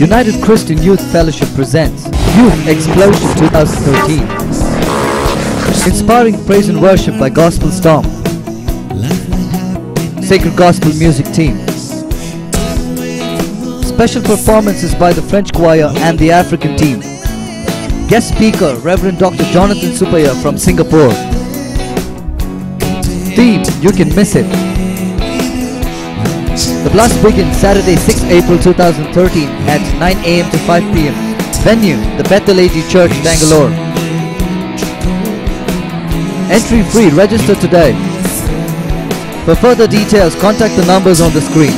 United Christian Youth Fellowship presents Youth Explosion 2013. Inspiring praise and worship by Gospel Storm, Sacred Gospel Music Team. Special performances by the French Choir and the African team. Guest speaker Reverend Dr. Jonathan Supaya from Singapore. Theme, You Can Miss It. The blast begins Saturday 6 April 2013 at 9 AM to 5 PM. Venue, the Bethel AG Church, Bangalore. Entry free, register today. For further details, contact the numbers on the screen.